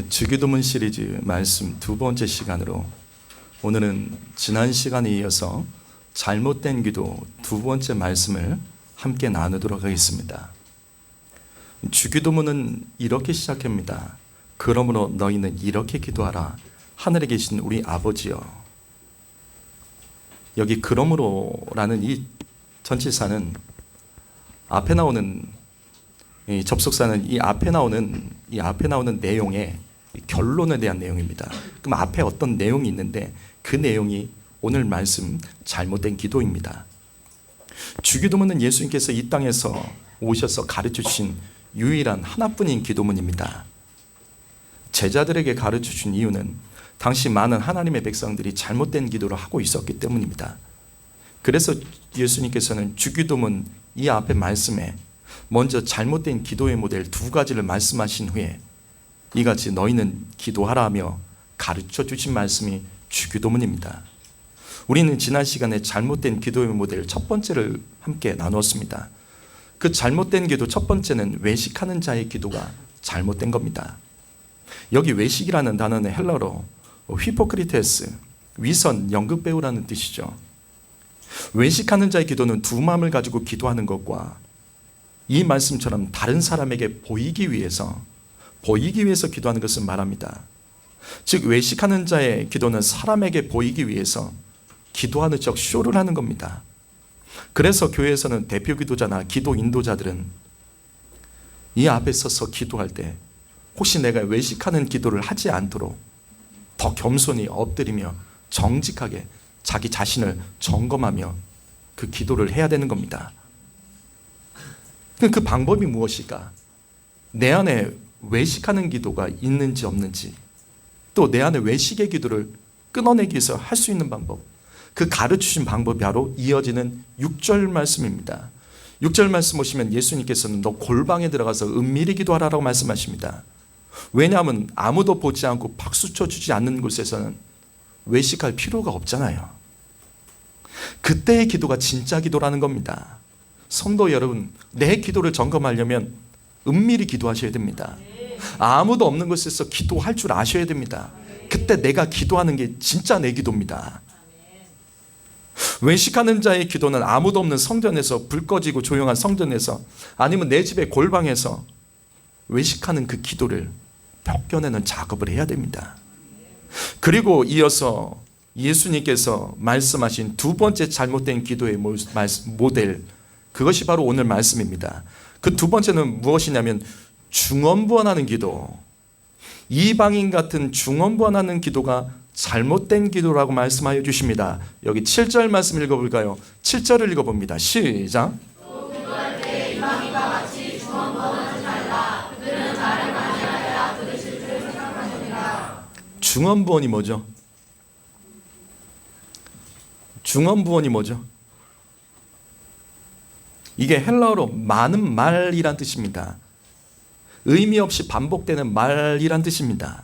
주기도문 시리즈 말씀 두 번째 시간으로 오늘은 지난 시간에 이어서 잘못된 기도 두 번째 말씀을 함께 나누도록 하겠습니다. 주기도문은 이렇게 시작합니다. 그러므로 너희는 이렇게 기도하라. 하늘에 계신 우리 아버지여. 여기 그러므로라는 이 전치사는 앞에 나오는 이 접속사는 이 앞에 나오는 내용의 결론에 대한 내용입니다. 그럼 앞에 어떤 내용이 있는데 그 내용이 오늘 말씀 잘못된 기도입니다. 주기도문은 예수님께서 이 땅에서 오셔서 가르쳐 주신 유일한 하나뿐인 기도문입니다. 제자들에게 가르쳐 주신 이유는 당시 많은 하나님의 백성들이 잘못된 기도를 하고 있었기 때문입니다. 그래서 예수님께서는 주기도문 이 앞에 말씀에 먼저 잘못된 기도의 모델 두 가지를 말씀하신 후에 이같이 너희는 기도하라 하며 가르쳐 주신 말씀이 주기도문입니다. 우리는 지난 시간에 잘못된 기도의 모델 첫 번째를 함께 나누었습니다. 그 잘못된 기도 첫 번째는 외식하는 자의 기도가 잘못된 겁니다. 여기 외식이라는 단어는 헬라어로 히포크리테스, 위선, 연극배우라는 뜻이죠. 외식하는 자의 기도는 두 마음을 가지고 기도하는 것과 이 말씀처럼 다른 사람에게 보이기 위해서 기도하는 것을 말합니다. 즉 외식하는 자의 기도는 사람에게 보이기 위해서 기도하는 척 쇼를 하는 겁니다. 그래서 교회에서는 대표 기도자나 기도 인도자들은 이 앞에 서서 기도할 때 혹시 내가 외식하는 기도를 하지 않도록 더 겸손히 엎드리며 정직하게 자기 자신을 점검하며 그 기도를 해야 되는 겁니다. 그 방법이 무엇일까? 내 안에 외식하는 기도가 있는지 없는지, 또 내 안에 외식의 기도를 끊어내기 위해서 할 수 있는 방법, 그 가르치신 방법이 바로 이어지는 6절 말씀입니다. 6절 말씀 보시면 예수님께서는 너 골방에 들어가서 은밀히 기도하라고 말씀하십니다. 왜냐하면 아무도 보지 않고 박수 쳐주지 않는 곳에서는 외식할 필요가 없잖아요. 그때의 기도가 진짜 기도라는 겁니다. 성도 여러분, 내 기도를 점검하려면 은밀히 기도하셔야 됩니다. 아무도 없는 곳에서 기도할 줄 아셔야 됩니다. 그때 내가 기도하는 게 진짜 내 기도입니다. 외식하는 자의 기도는 아무도 없는 성전에서, 불 꺼지고 조용한 성전에서, 아니면 내 집의 골방에서 외식하는 그 기도를 벗겨내는 작업을 해야 됩니다. 그리고 이어서 예수님께서 말씀하신 두 번째 잘못된 기도의 모델, 그것이 바로 오늘 말씀입니다. 그 두 번째는 무엇이냐면 중언부언하는 기도. 이방인 같은 중언부언하는 기도가 잘못된 기도라고 말씀하여 주십니다. 여기 7절 말씀 읽어볼까요? 7절을 읽어봅니다. 시작. 또 기도할 때 이방인과 같이 중언부언하지 말라. 그들은 나를 많이 알아야 들으실 줄 생각하느니라. 중언부언이 뭐죠? 중언부언이 뭐죠? 이게 헬라어로 많은 말이란 뜻입니다. 의미 없이 반복되는 말이란 뜻입니다.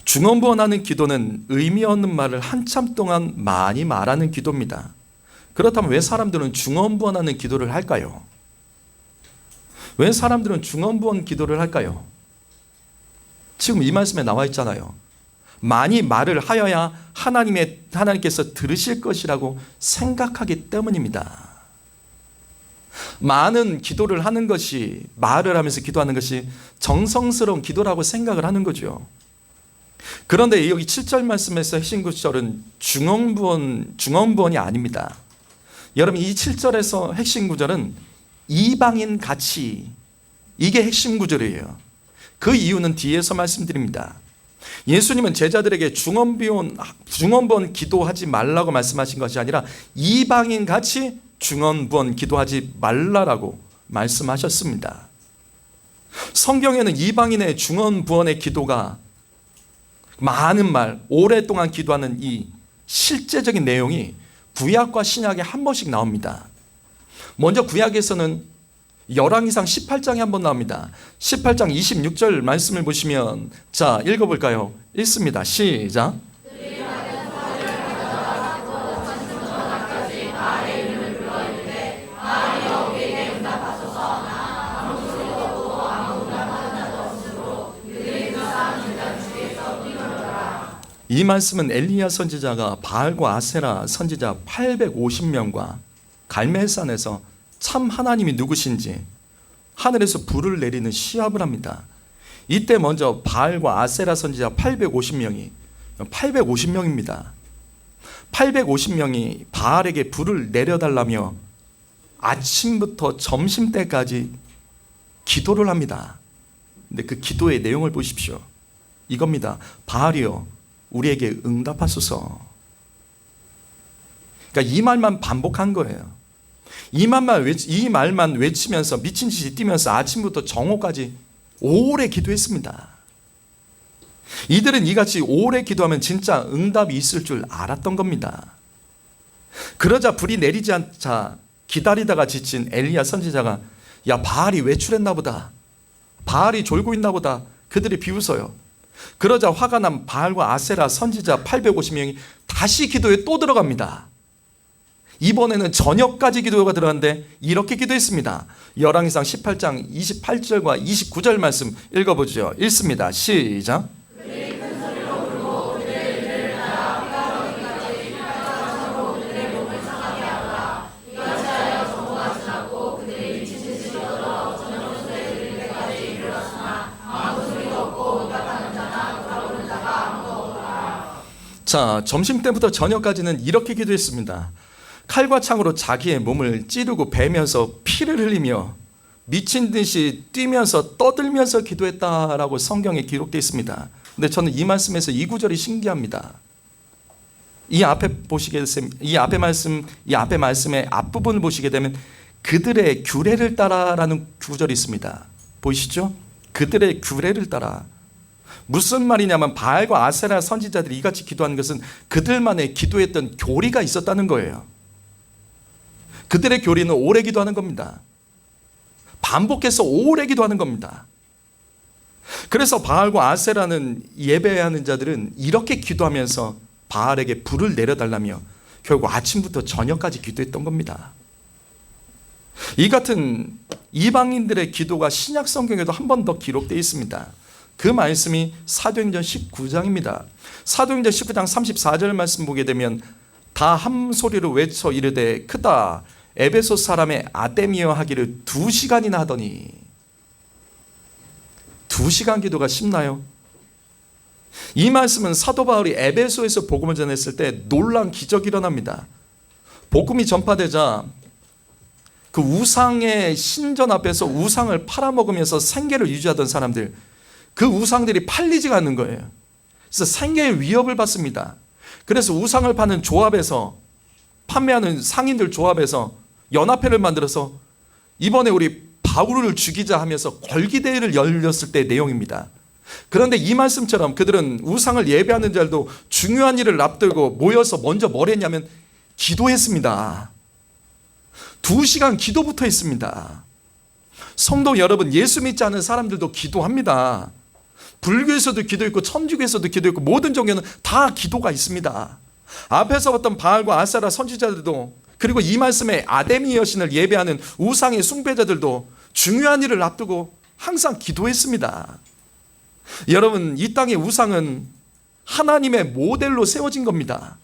중언부언하는 기도는 의미 없는 말을 한참 동안 많이 말하는 기도입니다. 그렇다면 왜 사람들은 중언부언하는 기도를 할까요? 왜 사람들은 중언부언 기도를 할까요? 지금 이 말씀에 나와 있잖아요. 많이 말을 하여야 하나님께서 들으실 것이라고 생각하기 때문입니다. 많은 기도를 하는 것이, 말을 하면서 기도하는 것이 정성스러운 기도라고 생각을 하는 거죠. 그런데 여기 7절 말씀에서 핵심 구절은 중언부언이 아닙니다. 여러분, 이 7절에서 핵심 구절은 이방인 같이, 이게 핵심 구절이에요. 그 이유는 뒤에서 말씀드립니다. 예수님은 제자들에게 중언부언 기도하지 말라고 말씀하신 것이 아니라 이방인 같이 중언부언 기도하지 말라라고 말씀하셨습니다. 성경에는 이방인의 중언부언의 기도가 많은 말, 오랫동안 기도하는 이 실제적인 내용이 구약과 신약에 한 번씩 나옵니다. 먼저 구약에서는 열왕기상 18장에 한번 나옵니다. 18장 26절 말씀을 보시면, 자, 읽어볼까요? 읽습니다. 시작. 이 말씀은 엘리야 선지자가 바알과 아세라 선지자 850명과 갈멜산에서 참 하나님이 누구신지 하늘에서 불을 내리는 시합을 합니다. 이때 먼저 바알과 아세라 선지자 850명입니다. 850명이 바알에게 불을 내려달라며 아침부터 점심때까지 기도를 합니다. 근데 그 기도의 내용을 보십시오. 이겁니다. 바알이여 우리에게 응답하소서. 그러니까 이 말만 반복한 거예요. 이 말만 외치면서 미친 듯이 뛰면서 아침부터 정오까지 오래 기도했습니다. 이들은 이같이 오래 기도하면 진짜 응답이 있을 줄 알았던 겁니다. 그러자 불이 내리지 않자 기다리다가 지친 엘리야 선지자가 야 바알이 외출했나 보다, 바알이 졸고 있나 보다 그들이 비웃어요. 그러자 화가 난 바알과 아세라 선지자 850명이 다시 기도에 또 들어갑니다. 이번에는 저녁까지 기도가 들어갔는데 이렇게 기도했습니다. 열왕기상 18장 28절과 29절 말씀 읽어보죠. 읽습니다. 시작. 자, 점심때부터 저녁까지는 이렇게 기도했습니다. 칼과 창으로 자기의 몸을 찌르고 베면서 피를 흘리며 미친 듯이 뛰면서 떠들면서 기도했다라고 성경에 기록되어 있습니다. 근데 저는 이 말씀에서 이 구절이 신기합니다. 이 앞에 말씀의 앞부분을 보시게 되면 그들의 규례를 따라라는 구절이 있습니다. 보이시죠? 그들의 규례를 따라. 무슨 말이냐면 바알과 아세라 선지자들이 이같이 기도한 것은 그들만의 기도했던 교리가 있었다는 거예요. 그들의 교리는 오래 기도하는 겁니다. 반복해서 오래 기도하는 겁니다. 그래서 바알과 아세라는 예배하는 자들은 이렇게 기도하면서 바알에게 불을 내려달라며 결국 아침부터 저녁까지 기도했던 겁니다. 이 같은 이방인들의 기도가 신약 성경에도 한 번 더 기록되어 있습니다. 그 말씀이 사도행전 19장입니다. 사도행전 19장 34절 말씀 보게 되면 다 한 소리로 외쳐 이르되 크다 에베소 사람의 아데미어 하기를 2시간이나 하더니. 2시간 기도가 쉽나요? 이 말씀은 사도 바울이 에베소에서 복음을 전했을 때 놀라운 기적이 일어납니다. 복음이 전파되자 그 우상의 신전 앞에서 우상을 팔아먹으면서 생계를 유지하던 사람들, 그 우상들이 팔리지가 않는 거예요. 그래서 생계의 위협을 받습니다. 그래서 우상을 파는 조합에서, 판매하는 상인들 조합에서 연합회를 만들어서 이번에 우리 바울을 죽이자 하면서 걸기대회를 열렸을 때 내용입니다. 그런데 이 말씀처럼 그들은 우상을 예배하는 자들도 중요한 일을 앞두고 모여서 먼저 뭘 했냐면 기도했습니다. 2시간 기도부터 했습니다. 성도 여러분, 예수 믿지 않은 사람들도 기도합니다. 불교에서도 기도했고 천주교에서도 기도했고 모든 종교는 다 기도가 있습니다. 앞에서 봤던 바알과 아세라 선지자들도, 그리고 이 말씀에 아데미 여신을 예배하는 우상의 숭배자들도 중요한 일을 앞두고 항상 기도했습니다. 여러분, 이 땅의 우상은 하나님의 모델로 세워진 겁니다.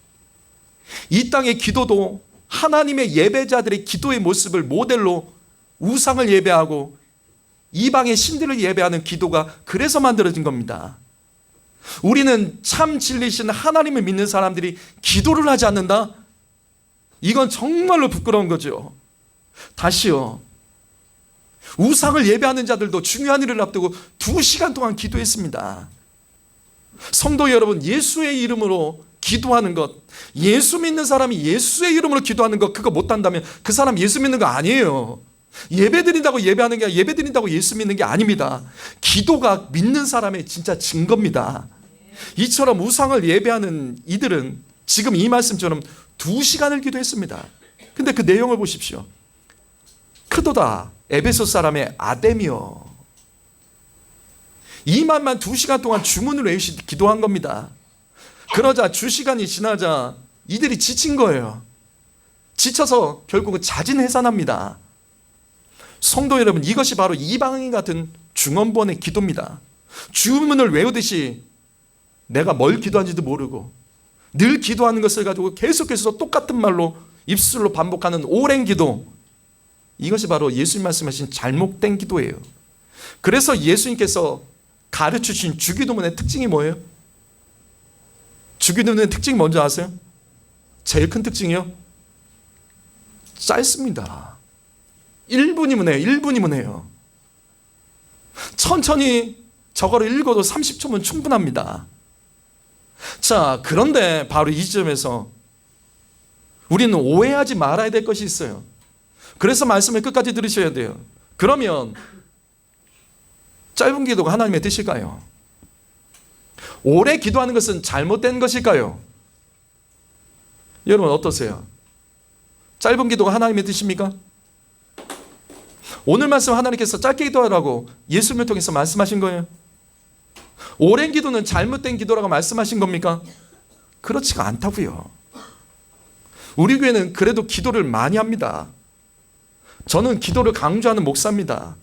이 땅의 기도도 하나님의 예배자들의 기도의 모습을 모델로 우상을 예배하고 이방의 신들을 예배하는 기도가 그래서 만들어진 겁니다. 우리는 참 진리신 하나님을 믿는 사람들이 기도를 하지 않는다? 이건 정말로 부끄러운 거죠. 다시요. 우상을 예배하는 자들도 중요한 일을 앞두고 2시간 동안 기도했습니다. 성도 여러분, 예수의 이름으로 기도하는 것, 예수 믿는 사람이 예수의 이름으로 기도하는 것, 그거 못한다면 그 사람 예수 믿는 거 아니에요. 예배 드린다고 예배하는 게 아니라 예배 드린다고 예수 믿는 게 아닙니다. 기도가 믿는 사람의 진짜 증거입니다. 이처럼 우상을 예배하는 이들은 지금 이 말씀처럼 2시간을 기도했습니다. 근데 그 내용을 보십시오. 크도다 에베소 사람의 아데미어. 이 말만 2시간 동안 주문을 외우시 기도한 겁니다. 그러자 주시간이 지나자 이들이 지친 거예요. 지쳐서 결국은 자진해산합니다. 성도 여러분, 이것이 바로 이방인 같은 중언부언의 기도입니다. 주문을 외우듯이 내가 뭘 기도하는지도 모르고 늘 기도하는 것을 가지고 계속해서 똑같은 말로 입술로 반복하는 오랜 기도, 이것이 바로 예수님 말씀하신 잘못된 기도예요. 그래서 예수님께서 가르쳐주신 주기도문의 특징이 뭐예요? 주기도문의 특징이 뭔지 아세요? 제일 큰 특징이요? 짧습니다. 1분이면 해요. 1분이면 해요. 천천히 저거를 읽어도 30초면 충분합니다. 자, 그런데 바로 이 지점에서 우리는 오해하지 말아야 될 것이 있어요. 그래서 말씀을 끝까지 들으셔야 돼요. 그러면 짧은 기도가 하나님의 뜻일까요? 오래 기도하는 것은 잘못된 것일까요? 여러분 어떠세요? 짧은 기도가 하나님의 뜻입니까? 오늘 말씀 하나님께서 짧게 기도하라고 예수님을 통해서 말씀하신 거예요. 오랜 기도는 잘못된 기도라고 말씀하신 겁니까? 그렇지가 않다고요. 우리 교회는 그래도 기도를 많이 합니다. 저는 기도를 강조하는 목사입니다.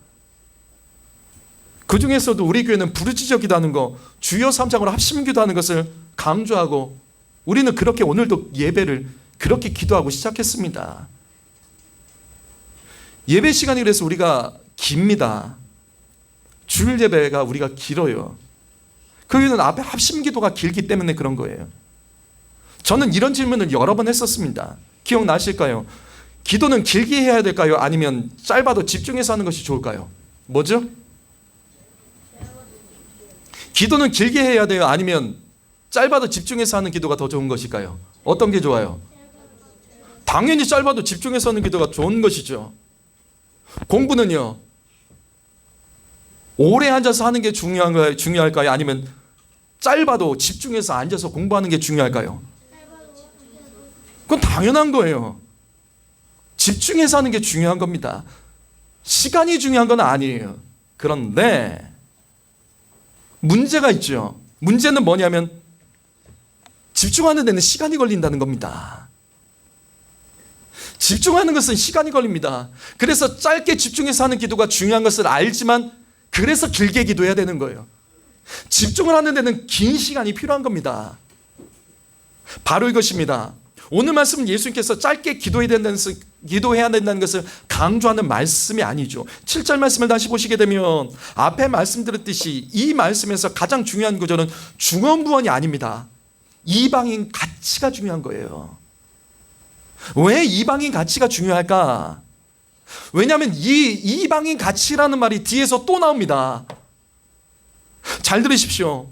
그 중에서도 우리 교회는 부르짖어 기도하는 거, 주여 3장으로 합심 기도하는 것을 강조하고, 우리는 그렇게 오늘도 예배를 그렇게 기도하고 시작했습니다. 예배 시간이 그래서 우리가 깁니다. 주일 예배가 우리가 길어요. 그 이유는 앞에 합심 기도가 길기 때문에 그런 거예요. 저는 이런 질문을 여러 번 했었습니다. 기억나실까요? 기도는 길게 해야 될까요? 아니면 짧아도 집중해서 하는 것이 좋을까요? 뭐죠? 기도는 길게 해야 돼요? 아니면 짧아도 집중해서 하는 기도가 더 좋은 것일까요? 어떤 게 좋아요? 당연히 짧아도 집중해서 하는 기도가 좋은 것이죠. 공부는요, 오래 앉아서 하는 게 중요할까요? 아니면 짧아도 집중해서 앉아서 공부하는 게 중요할까요? 그건 당연한 거예요. 집중해서 하는 게 중요한 겁니다. 시간이 중요한 건 아니에요. 그런데 문제가 있죠. 문제는 뭐냐면 집중하는 데는 시간이 걸린다는 겁니다. 집중하는 것은 시간이 걸립니다. 그래서 짧게 집중해서 하는 기도가 중요한 것을 알지만 그래서 길게 기도해야 되는 거예요. 집중을 하는 데는 긴 시간이 필요한 겁니다. 바로 이것입니다. 오늘 말씀은 예수님께서 짧게 기도해야 된다는 것을 강조하는 말씀이 아니죠. 7절 말씀을 다시 보시게 되면 앞에 말씀드렸듯이 이 말씀에서 가장 중요한 구절은 중언부언이 아닙니다. 이방인 가치가 중요한 거예요. 왜 이방인 가치가 중요할까? 왜냐하면 이 이방인 가치라는 말이 뒤에서 또 나옵니다. 잘 들으십시오.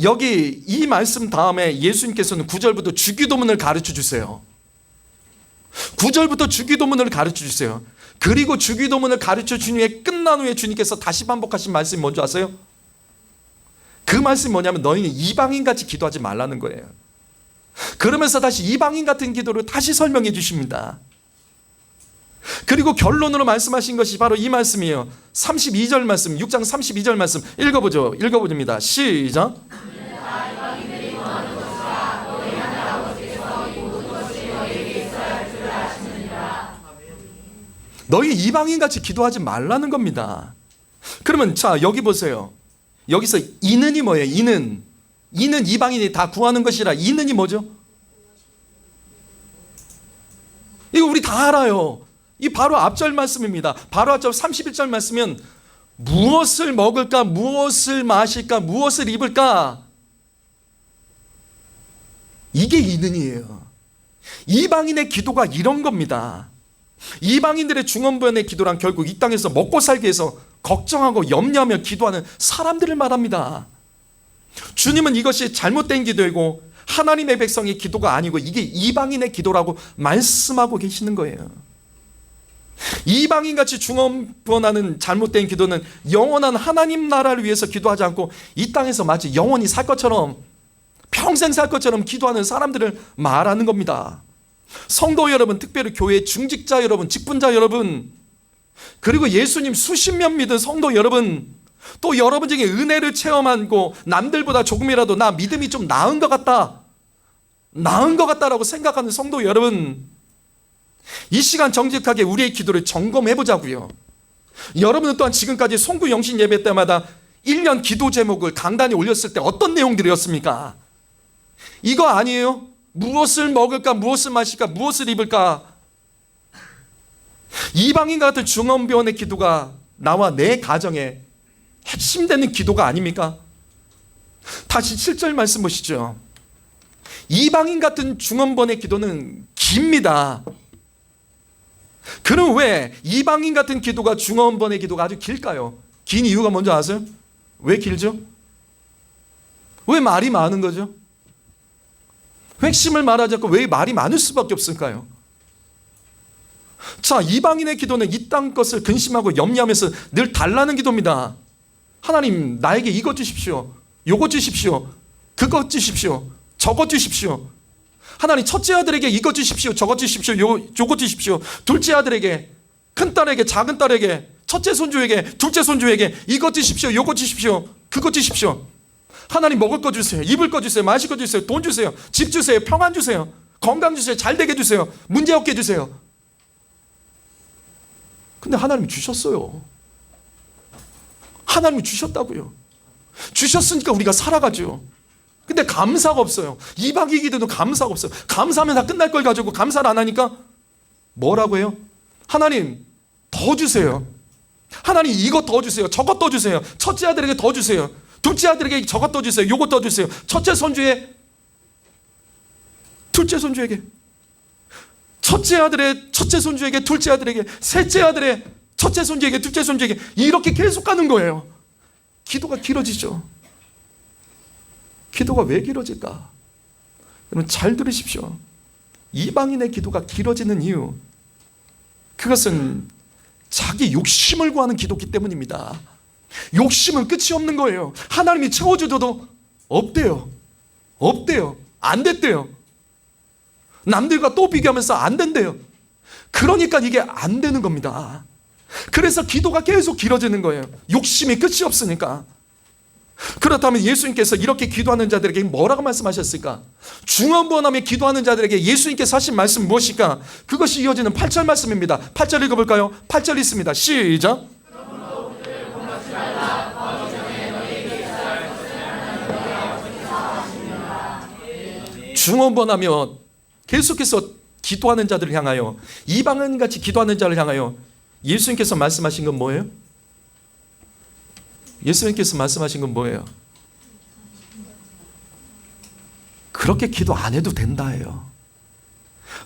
여기 이 말씀 다음에 예수님께서는 9절부터 주기도문을 가르쳐 주세요. 9절부터 주기도문을 가르쳐 주세요. 그리고 주기도문을 가르쳐 준 후에 끝난 후에 주님께서 다시 반복하신 말씀이 뭔지 아세요? 그 말씀이 뭐냐면 너희는 이방인같이 기도하지 말라는 거예요. 그러면서 다시 이방인 같은 기도를 다시 설명해 주십니다. 그리고 결론으로 말씀하신 것이 바로 이 말씀이에요. 32절 말씀, 6장 32절 말씀 읽어보죠. 읽어봅니다. 시작. 너희 이방인같이 기도하지 말라는 겁니다. 그러면 자 여기 보세요. 여기서 이는이 뭐예요? 이는 이방인이 다 구하는 것이라. 이는이 뭐죠? 이거 우리 다 알아요. 이 바로 앞절 말씀입니다. 바로 앞절 31절 말씀은 무엇을 먹을까, 무엇을 마실까, 무엇을 입을까, 이게 이는이에요. 이방인의 기도가 이런 겁니다. 이방인들의 중언부언의 기도란 결국 이 땅에서 먹고 살기 위해서 걱정하고 염려하며 기도하는 사람들을 말합니다. 주님은 이것이 잘못된 기도이고 하나님의 백성의 기도가 아니고 이게 이방인의 기도라고 말씀하고 계시는 거예요. 이방인같이 중언부언하는 잘못된 기도는 영원한 하나님 나라를 위해서 기도하지 않고 이 땅에서 마치 영원히 살 것처럼, 평생 살 것처럼 기도하는 사람들을 말하는 겁니다. 성도 여러분, 특별히 교회 중직자 여러분, 직분자 여러분, 그리고 예수님 수십 년 믿은 성도 여러분, 또 여러분 중에 은혜를 체험하고 남들보다 조금이라도 나 믿음이 좀 나은 것 같다라고 생각하는 성도 여러분, 이 시간 정직하게 우리의 기도를 점검해 보자고요. 여러분은 또한 지금까지 송구 영신 예배 때마다 1년 기도 제목을 강단에 올렸을 때 어떤 내용들이었습니까? 이거 아니에요? 무엇을 먹을까, 무엇을 마실까, 무엇을 입을까? 이방인 같은 중언부원의 기도가 나와 내 가정에 핵심되는 기도가 아닙니까? 다시 7절 말씀 보시죠. 이방인 같은 중언부원의 기도는 깁니다. 그럼 왜 이방인 같은 기도가 중언부원의 기도가 아주 길까요? 긴 이유가 뭔지 아세요? 왜 길죠? 왜 말이 많은 거죠? 핵심을 말하지 않고 왜 말이 많을 수밖에 없을까요? 자, 이방인의 기도는 이 땅 것을 근심하고 염려하면서 늘 달라는 기도입니다. 하나님, 나에게 이것 주십시오. 요것 주십시오. 그것 주십시오. 저것 주십시오. 하나님, 첫째 아들에게 이것 주십시오. 저것 주십시오. 요것 주십시오. 둘째 아들에게, 큰딸에게, 작은 딸에게, 첫째 손주에게, 둘째 손주에게 이것 주십시오. 요것 주십시오. 그것 주십시오. 하나님, 먹을 거 주세요. 입을 거 주세요. 마실 거 주세요. 돈 주세요. 집 주세요. 평안 주세요. 건강 주세요. 잘 되게 주세요. 문제 없게 주세요. 근데 하나님이 주셨어요. 하나님이 주셨다고요. 주셨으니까 우리가 살아가죠. 근데 감사가 없어요. 이방인 기도는 감사가 없어요. 감사하면 다 끝날 걸 가지고 감사를 안 하니까 뭐라고 해요? 하나님, 더 주세요. 하나님, 이것 더 주세요. 저것 더 주세요. 첫째 아들에게 더 주세요. 둘째 아들에게 저것 더 주세요. 요것 더 주세요. 첫째 손주에, 둘째 손주에게, 첫째 아들의 첫째 손주에게, 둘째 아들에게, 셋째 아들의 첫째 손주에게, 둘째 손주에게, 이렇게 계속 가는 거예요. 기도가 길어지죠. 기도가 왜 길어질까? 여러분 잘 들으십시오. 이방인의 기도가 길어지는 이유, 그것은 자기 욕심을 구하는 기도기 때문입니다. 욕심은 끝이 없는 거예요. 하나님이 채워주셔도 없대요. 없대요. 안 됐대요. 남들과 또 비교하면서 안 된대요. 그러니까 이게 안 되는 겁니다. 그래서 기도가 계속 길어지는 거예요. 욕심이 끝이 없으니까. 그렇다면 예수님께서 이렇게 기도하는 자들에게 뭐라고 말씀하셨을까? 중언부원하며 기도하는 자들에게 예수님께서 하신 말씀 무엇일까? 그것이 이어지는 8절 말씀입니다. 8절 읽어볼까요? 8절 있습니다. 시작. 중언부원하며 계속해서 기도하는 자들을 향하여, 이방인같이 기도하는 자를 향하여 예수님께서 말씀하신 건 뭐예요? 예수님께서 말씀하신 건 뭐예요? 그렇게 기도 안 해도 된다예요.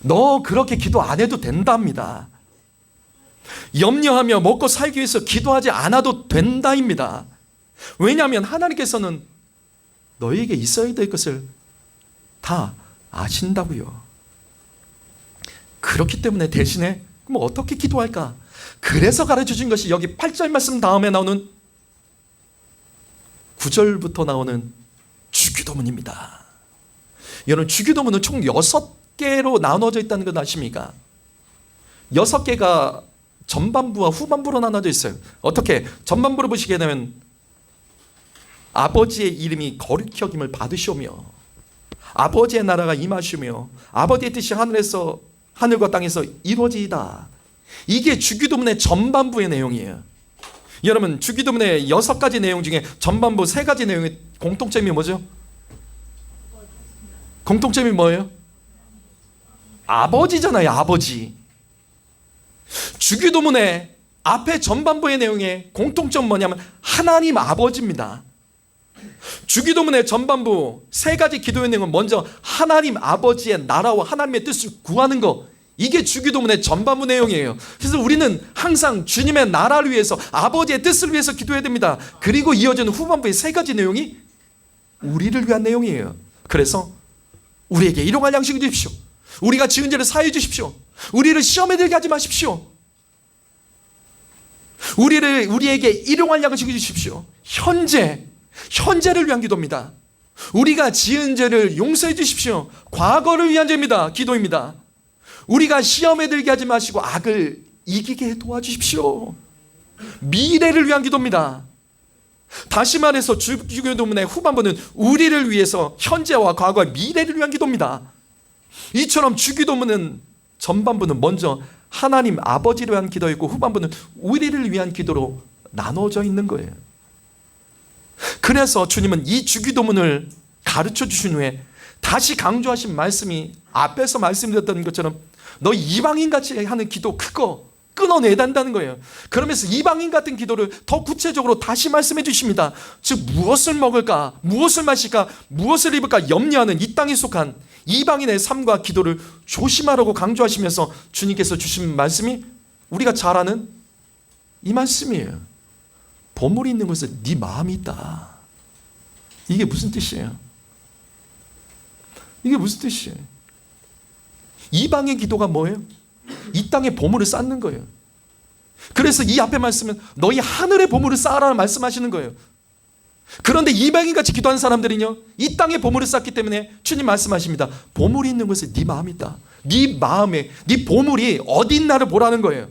너 그렇게 기도 안 해도 된답니다. 염려하며 먹고 살기 위해서 기도하지 않아도 된다입니다. 왜냐하면 하나님께서는 너희에게 있어야 될 것을 다 아신다고요. 그렇기 때문에 대신에 그럼 어떻게 기도할까? 그래서 가르쳐준 것이 여기 8절 말씀 다음에 나오는 9절부터 나오는 주기도문입니다. 여러분, 주기도문은 총 6개로 나눠져 있다는 건 아십니까? 6개가 전반부와 후반부로 나눠져 있어요. 어떻게? 전반부로 보시게 되면 아버지의 이름이 거룩히 여김을 받으시오며 아버지의 나라가 임하시오며 아버지의 뜻이 하늘과 땅에서 이루어지이다. 이게 주기도문의 전반부의 내용이에요. 여러분, 주기도문의 6가지 내용 중에 전반부 3가지 내용의 공통점이 뭐죠? 공통점이 뭐예요? 아버지잖아요. 아버지. 주기도문의 앞에 전반부의 내용의 공통점 뭐냐면 하나님 아버지입니다. 주기도문의 전반부 3가지 기도의 내용은 먼저 하나님 아버지의 나라와 하나님의 뜻을 구하는 것, 이게 주기도문의 전반부 내용이에요. 그래서 우리는 항상 주님의 나라를 위해서, 아버지의 뜻을 위해서 기도해야 됩니다. 그리고 이어지는 후반부의 3가지 내용이 우리를 위한 내용이에요. 그래서 우리에게 일용할 양식을 주십시오. 우리가 지은 죄를 사하여 주십시오. 우리를 시험에 들게 하지 마십시오. 우리에게 일용할 양식을 주십시오. 현재를 위한 기도입니다. 우리가 지은 죄를 용서해 주십시오. 과거를 위한 죄입니다. 기도입니다. 우리가 시험에 들게 하지 마시고 악을 이기게 도와주십시오. 미래를 위한 기도입니다. 다시 말해서 주기도문의 후반부는 우리를 위해서 현재와 과거와 미래를 위한 기도입니다. 이처럼 주기도문은 전반부는 먼저 하나님 아버지를 위한 기도이고 후반부는 우리를 위한 기도로 나눠져 있는 거예요. 그래서 주님은 이 주기도문을 가르쳐 주신 후에 다시 강조하신 말씀이 앞에서 말씀드렸던 것처럼 너 이방인같이 하는 기도 그거 끊어내야 된다는 거예요. 그러면서 이방인 같은 기도를 더 구체적으로 다시 말씀해 주십니다. 즉 무엇을 먹을까, 무엇을 마실까, 무엇을 입을까 염려하는 이 땅에 속한 이방인의 삶과 기도를 조심하라고 강조하시면서 주님께서 주신 말씀이 우리가 잘 아는 이 말씀이에요. 보물이 있는 곳에 네 마음이 있다. 이게 무슨 뜻이에요? 이게 무슨 뜻이에요? 이방의 기도가 뭐예요? 이 땅에 보물을 쌓는 거예요. 그래서 이 앞에 말씀은 너희 하늘의 보물을 쌓아라 말씀하시는 거예요. 그런데 이방인같이 기도하는 사람들은요, 이 땅에 보물을 쌓기 때문에 주님 말씀하십니다. 보물이 있는 곳에 네 마음이 있다. 네 마음에 네 보물이 어디 있나를 보라는 거예요.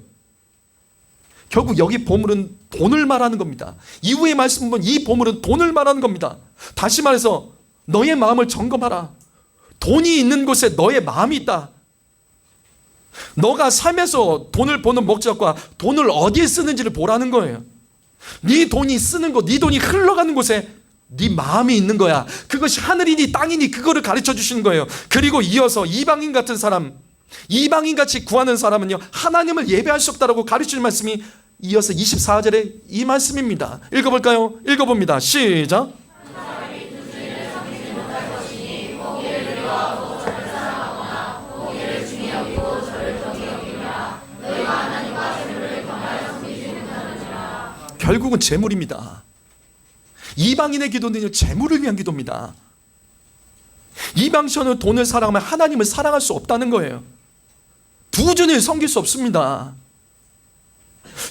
결국 여기 보물은 돈을 말하는 겁니다. 이후의 말씀 보면 이 보물은 돈을 말하는 겁니다. 다시 말해서 너의 마음을 점검하라. 돈이 있는 곳에 너의 마음이 있다. 너가 삶에서 돈을 버는 목적과 돈을 어디에 쓰는지를 보라는 거예요. 네 돈이 쓰는 곳, 네 돈이 흘러가는 곳에 네 마음이 있는 거야. 그것이 하늘이니 땅이니 그거를 가르쳐 주시는 거예요. 그리고 이어서 이방인 같은 사람, 이방인같이 구하는 사람은요, 하나님을 예배할 수 없다라고 가르치는 말씀이 이어서 24절에 이 말씀입니다. 읽어볼까요? 읽어봅니다. 시작. 결국은 재물입니다. 이방인의 기도는요, 재물을 위한 기도입니다. 이방신은 돈을 사랑하면 하나님을 사랑할 수 없다는 거예요. 부준을 섬길 수 없습니다.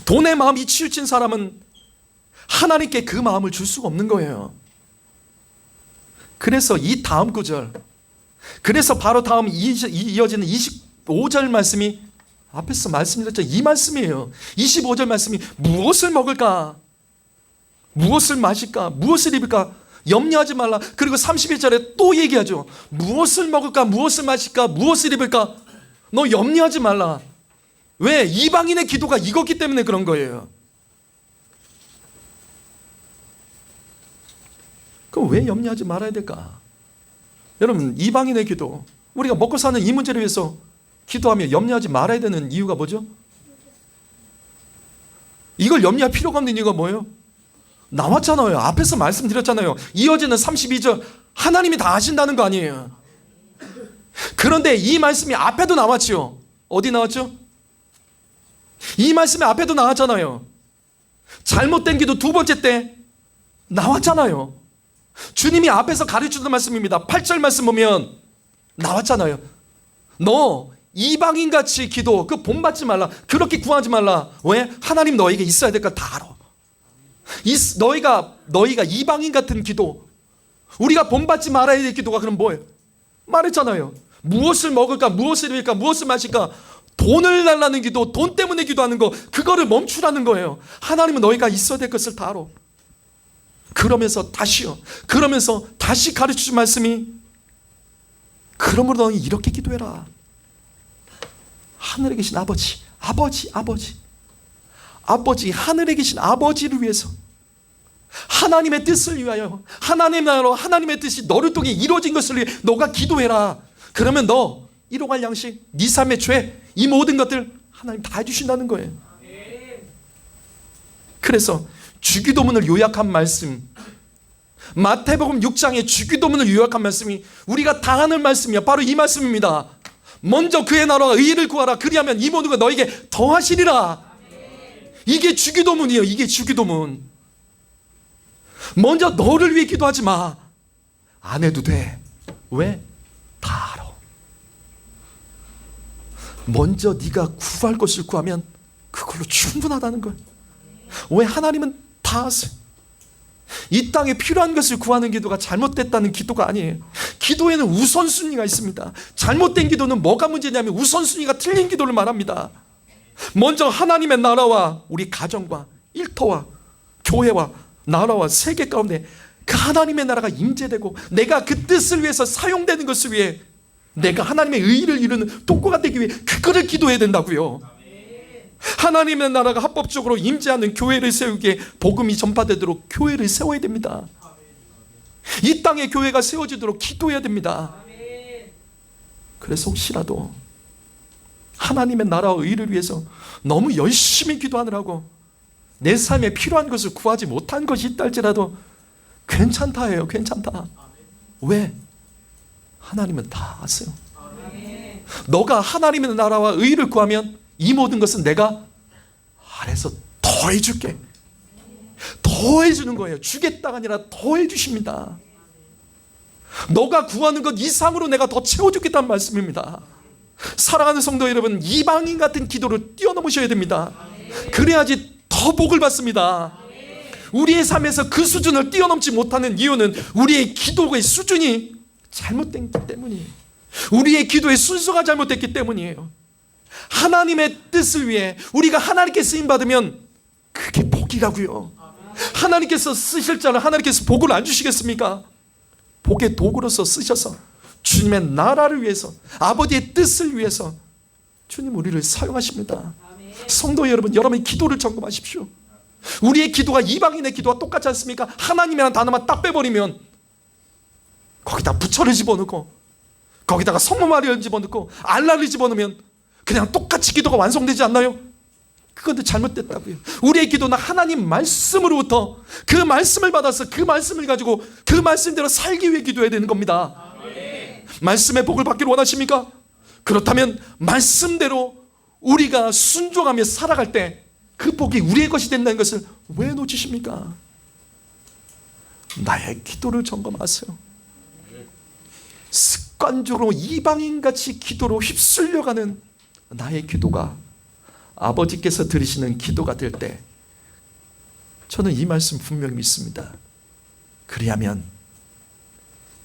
돈의 마음이 치우친 사람은 하나님께 그 마음을 줄 수가 없는 거예요. 그래서 이 다음 구절, 그래서 바로 다음 이어지는 25절 말씀이 앞에서 말씀드렸죠. 이 말씀이에요. 25절 말씀이 무엇을 먹을까? 무엇을 마실까? 무엇을 입을까? 염려하지 말라. 그리고 31절에 또 얘기하죠. 무엇을 먹을까? 무엇을 마실까? 무엇을 입을까? 너 염려하지 말라. 왜? 이방인의 기도가 이거기 때문에 그런 거예요. 그럼 왜 염려하지 말아야 될까? 여러분, 이방인의 기도, 우리가 먹고 사는 이 문제를 위해서 기도하며 염려하지 말아야 되는 이유가 뭐죠? 이걸 염려할 필요가 없는 이유가 뭐예요? 나왔잖아요. 앞에서 말씀드렸잖아요. 이어지는 32절 하나님이 다 아신다는 거 아니에요. 그런데 이 말씀이 앞에도 나왔죠. 어디 나왔죠? 이 말씀이 앞에도 나왔잖아요. 잘못된 기도 두 번째 때 나왔잖아요. 주님이 앞에서 가르쳐주는 말씀입니다. 8절 말씀 보면 나왔잖아요. 너 이방인같이 기도 그 본받지 말라. 그렇게 구하지 말라. 왜? 하나님 너에게 있어야 될 걸 다 알아. 너희가 이방인 같은 기도, 우리가 본받지 말아야 될 기도가 그럼 뭐예요? 말했잖아요. 무엇을 먹을까, 무엇을 입을까, 무엇을 마실까, 돈을 달라는 기도, 돈 때문에 기도하는 거, 그거를 멈추라는 거예요. 하나님은 너희가 있어야 될 것을 다 알아. 그러면서 다시 가르쳐준 말씀이 그러므로 너희 이렇게 기도해라. 하늘에 계신 아버지, 하늘에 계신 아버지를 위해서, 하나님의 뜻을 위하여, 하나님의 나라로 하나님의 뜻이 너를 통해 이루어진 것을 위해 너가 기도해라. 그러면 너 일용할 양식, 네 삶의 죄, 이 모든 것들 하나님 다 해주신다는 거예요. 그래서 주기도문을 요약한 말씀, 마태복음 6장의 주기도문을 요약한 말씀이 우리가 다 아는 말씀이야. 바로 이 말씀입니다. 먼저 그의 나라와 의를 구하라. 그리하면 이 모든 것 너에게 더하시리라. 이게 주기도문이에요. 이게 주기도문. 먼저 너를 위해 기도하지 마. 안 해도 돼. 왜? 다 알아. 먼저 네가 구할 것을 구하면 그걸로 충분하다는 거예요. 왜? 하나님은 다 아세요. 이 땅에 필요한 것을 구하는 기도가 잘못됐다는 기도가 아니에요. 기도에는 우선순위가 있습니다. 잘못된 기도는 뭐가 문제냐면 우선순위가 틀린 기도를 말합니다. 먼저 하나님의 나라와 우리 가정과 일터와 교회와 나라와 세계 가운데 그 하나님의 나라가 임재되고 내가 그 뜻을 위해서 사용되는 것을 위해 내가 하나님의 의의를 이루는 독고가 되기 위해 그거를 기도해야 된다고요. 하나님의 나라가 합법적으로 임재하는 교회를 세우기에 복음이 전파되도록 교회를 세워야 됩니다. 이 땅에 교회가 세워지도록 기도해야 됩니다. 그래서 혹시라도 하나님의 나라와 의를 위해서 너무 열심히 기도하느라고 내 삶에 필요한 것을 구하지 못한 것이 있다 할지라도 괜찮다 해요. 괜찮다. 왜? 하나님은 다 아세요. 너가 하나님의 나라와 의를 구하면 이 모든 것은 내가 아래서 더해줄게. 더해주는 거예요. 주겠다가 아니라 더해주십니다. 너가 구하는 것 이상으로 내가 더 채워주겠다는 말씀입니다. 사랑하는 성도 여러분, 이방인 같은 기도를 뛰어넘으셔야 됩니다. 그래야지 더 복을 받습니다. 우리의 삶에서 그 수준을 뛰어넘지 못하는 이유는 우리의 기도의 수준이 잘못됐기 때문이에요. 우리의 기도의 순서가 잘못됐기 때문이에요. 하나님의 뜻을 위해 우리가 하나님께 쓰임받으면 그게 복이라고요. 하나님께서 쓰실 자를 하나님께서 복을 안 주시겠습니까? 복의 도구로서 쓰셔서 주님의 나라를 위해서, 아버지의 뜻을 위해서 주님 우리를 사용하십니다. 성도 여러분, 여러분의 기도를 점검하십시오. 우리의 기도가 이방인의 기도와 똑같지 않습니까? 하나님이라는 단어만 딱 빼버리면 거기다 부처를 집어넣고 거기다가 성모 마리아를 집어넣고 알라를 집어넣으면 그냥 똑같이 기도가 완성되지 않나요? 그것도 잘못됐다고요. 우리의 기도는 하나님 말씀으로부터 그 말씀을 받아서 그 말씀을 가지고 그 말씀대로 살기 위해 기도해야 되는 겁니다. 말씀의 복을 받기를 원하십니까? 그렇다면 말씀대로 우리가 순종하며 살아갈 때 그 복이 우리의 것이 된다는 것을 왜 놓치십니까? 나의 기도를 점검하세요. 습관적으로 이방인같이 기도로 휩쓸려가는 나의 기도가 아버지께서 들으시는 기도가 될 때 저는 이 말씀 분명히 믿습니다. 그리하면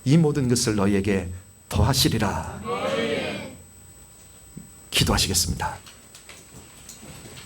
이 모든 것을 너희에게 더하시리라. 기도하시겠습니다.